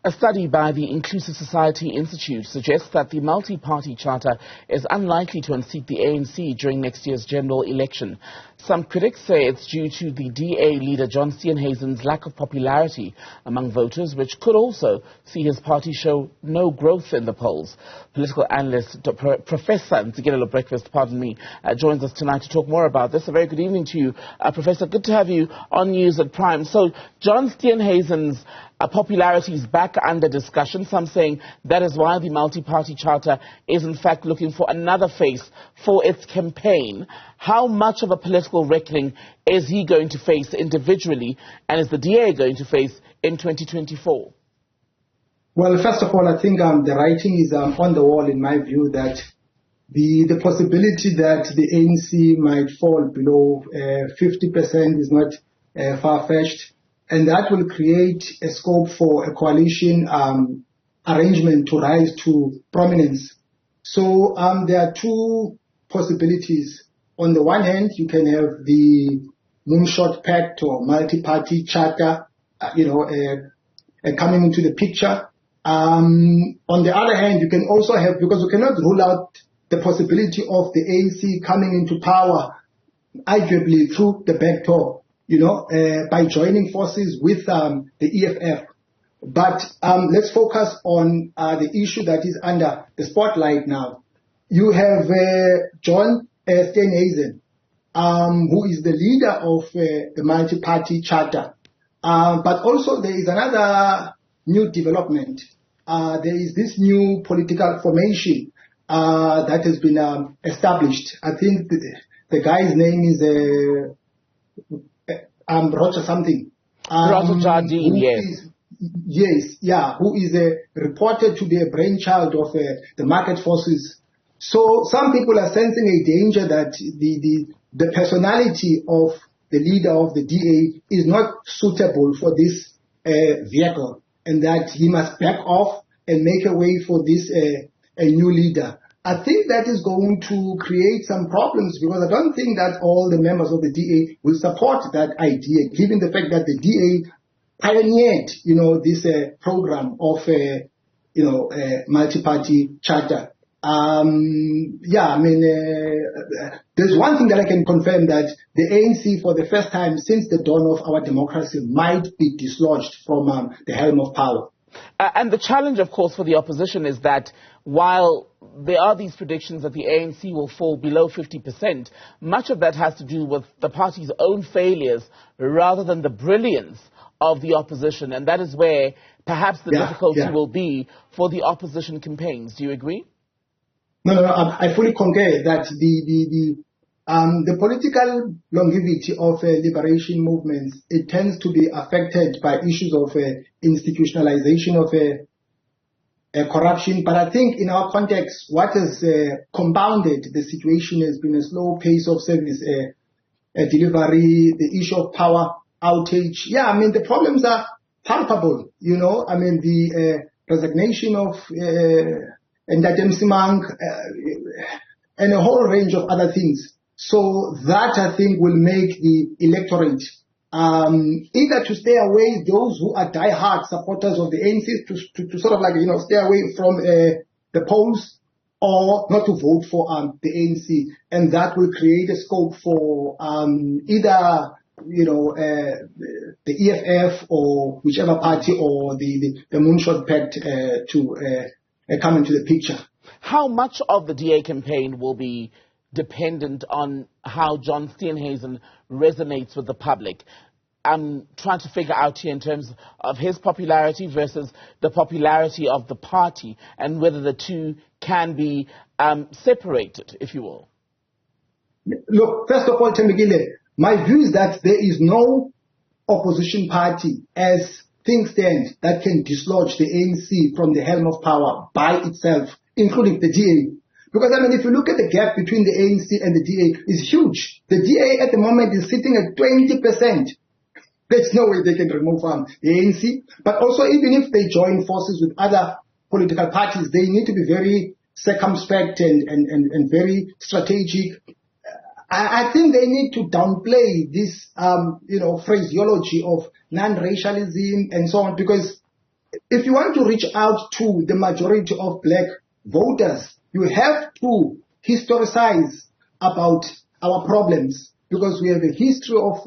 A study by the Inclusive Society Institute suggests that the multi-party charter is unlikely to unseat the ANC during next year's general election. Some critics say it's due to the DA leader John Steenhuisen's lack of popularity among voters, which could also see his party show no growth in the polls. Political analyst Professor Ntsikelelo Breakfast, joins us tonight to talk more about this. A very good evening to you, Professor. Good to have you on News at Prime. So, John Steenhuisen's popularity is back under discussion. Some saying that is why the multi-party charter is in fact looking for another face for its campaign. How much of a political reckoning is he going to face individually, and is the DA going to face in 2024? Well, first of all, I think the writing is on the wall in my view that the possibility that the ANC might fall below 50% is not far-fetched. And that will create a scope for a coalition arrangement to rise to prominence. So there are two possibilities. On the one hand, you can have the moonshot pact or multi-party charter, coming into the picture. On the other hand, you can also have, because you cannot rule out the possibility of the ANC coming into power, arguably through the back door, by joining forces with the EFF. But let's focus on the issue that is under the spotlight now. You have John Steenhuisen, who is the leader of the multi-party charter. But also there is another new development. There is this new political formation that has been established. I think the guy's name is Roger something. Roger Jardine, yes. Yes, yeah, who is reported to be a brainchild of the market forces. So some people are sensing a danger that the personality of the leader of the DA is not suitable for this vehicle, and that he must back off and make a way for this a new leader. I think that is going to create some problems, because I don't think that all the members of the DA will support that idea, given the fact that the DA pioneered, this program of, multi-party charter. There's one thing that I can confirm, that the ANC, for the first time since the dawn of our democracy, might be dislodged from the helm of power. And the challenge, of course, for the opposition is that while there are these predictions that the ANC will fall below 50%, much of that has to do with the party's own failures rather than the brilliance of the opposition. And that is where perhaps the difficulty will be for the opposition campaigns. Do you agree? No, I fully concur that the political longevity of liberation movements, it tends to be affected by issues of institutionalization of corruption. But I think in our context, what has compounded the situation has been a slow pace of service delivery, the issue of power outage. The problems are palpable, the resignation of Ntsikelelo and a whole range of other things. So that, I think, will make the electorate either to stay away, those who are die-hard supporters of the ANC, to sort of stay away from the polls, or not to vote for the ANC. And that will create a scope for either the EFF or whichever party, or the Moonshot Pact to come into the picture. How much of the DA campaign will be dependent on how John Steenhuisen resonates with the public? I'm trying to figure out here in terms of his popularity versus the popularity of the party, and whether the two can be separated, if you will. Look, first of all, Temegile, my view is that there is no opposition party as things stand that can dislodge the ANC from the helm of power by itself, including the DA. Because, if you look at the gap between the ANC and the DA, it's huge. The DA at the moment is sitting at 20%. There's no way they can remove the ANC. But also, even if they join forces with other political parties, they need to be very circumspect and very strategic. I think they need to downplay this, phraseology of non-racialism and so on, because if you want to reach out to the majority of black voters, you have to historicize about our problems, because we have a history of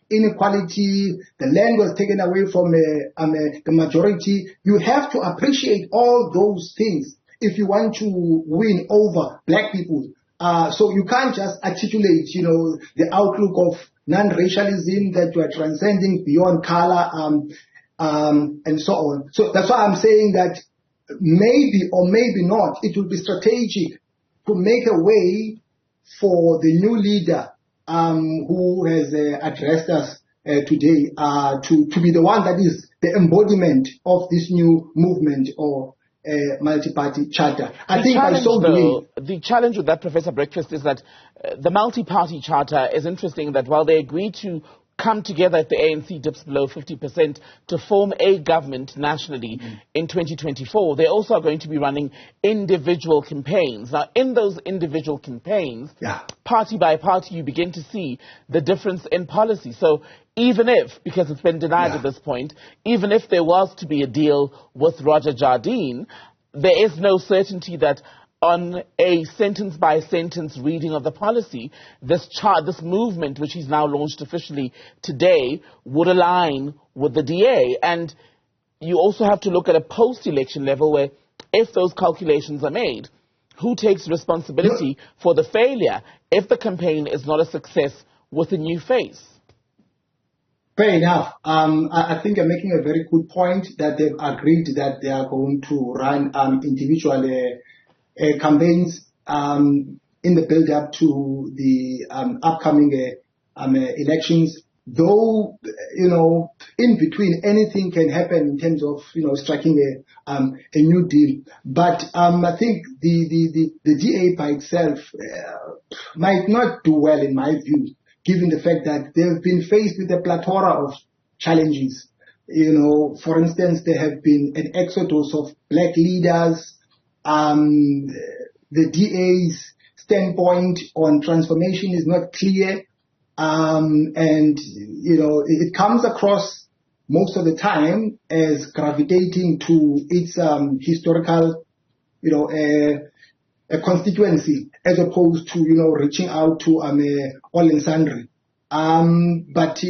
inequality. The land was taken away from the majority. You have to appreciate all those things if you want to win over black people. So you can't just articulate, the outlook of non-racialism, that you are transcending beyond color, and so on. So that's why I'm saying that maybe or maybe not, it will be strategic to make a way for the new leader who has addressed us today to be the one that is the embodiment of this new movement or multi-party charter. The challenge with that, Professor Breakfast, is that the multi-party charter is interesting, that while they agreed to come together if the ANC dips below 50% to form a government nationally in 2024, they also are going to be running individual campaigns. Now, in those individual campaigns, party by party, you begin to see the difference in policy. So even if, because it's been denied at this point, even if there was to be a deal with Roger Jardine, there is no certainty that on a sentence-by-sentence reading of the policy, this movement, which he's now launched officially today, would align with the DA. And you also have to look at a post-election level where, if those calculations are made, who takes responsibility for the failure if the campaign is not a success with a new face? Fair enough. I think you're making a very good point that they've agreed that they are going to run individual campaigns in the build-up to the upcoming elections. Though, in between, anything can happen in terms of, striking a new deal. But I think the DA by itself might not do well, in my view, given the fact that they've been faced with a plethora of challenges. For instance, there have been an exodus of black leaders. The DA's standpoint on transformation is not clear. And, it comes across most of the time as gravitating to its historical, a constituency, as opposed to, reaching out to all and sundry. But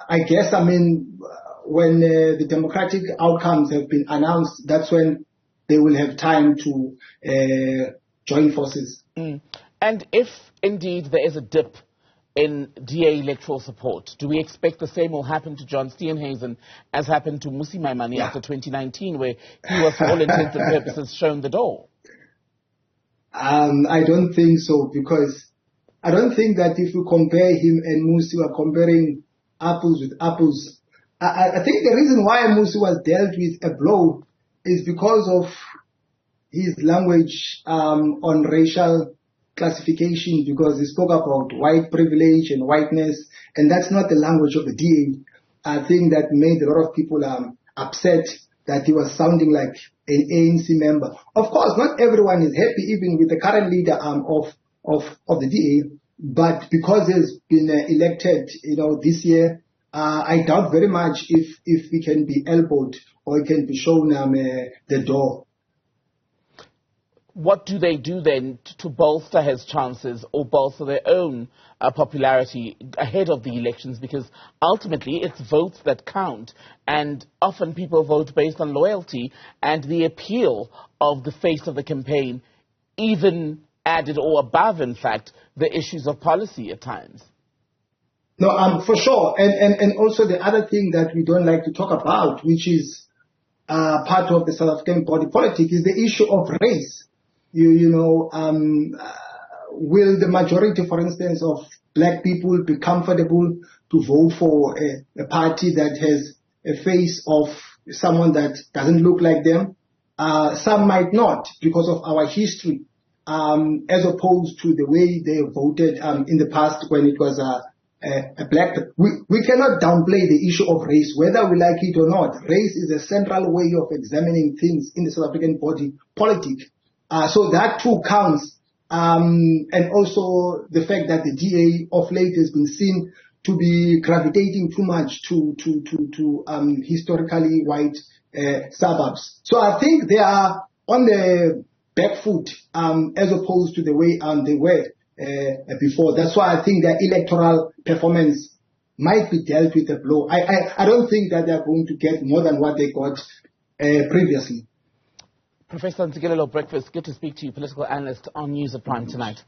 I guess, when the democratic outcomes have been announced, that's when they will have time to join forces. And if indeed there is a dip in DA electoral support, do we expect the same will happen to John Steenhuisen as happened to Mmusi Maimane after 2019, where he was, for all intents and purposes, shown the door? I don't think so, because I don't think that if we compare him and Mmusi, we're comparing apples with apples. I think the reason why Mmusi was dealt with a blow is because of his language on racial classification, because he spoke about white privilege and whiteness, and that's not the language of the DA. I think that made a lot of people upset, that he was sounding like an ANC member. Of course, not everyone is happy, even with the current leader of the DA, but because he's been elected, this year, I doubt very much if he can be elbowed or he can be shown the door. What do they do then to bolster his chances or bolster their own popularity ahead of the elections? Because ultimately it's votes that count, and often people vote based on loyalty and the appeal of the face of the campaign, even added or above, in fact, the issues of policy at times. No, for sure. And also the other thing that we don't like to talk about, which is part of the South African body politic, is the issue of race. Will the majority, for instance, of black people be comfortable to vote for a party that has a face of someone that doesn't look like them? Some might not, because of our history, as opposed to the way they voted in the past when it was a black. We cannot downplay the issue of race, whether we like it or not. Race is a central way of examining things in the South African body politic. So that too counts. And also the fact that the DA of late has been seen to be gravitating too much to historically white suburbs. So I think they are on the back foot as opposed to the way they were before. That's why I think their electoral performance might be dealt with a blow. I don't think that they're going to get more than what they got previously. Professor Ntsikelelo Breakfast, good to speak to you, political analyst on News at Prime tonight.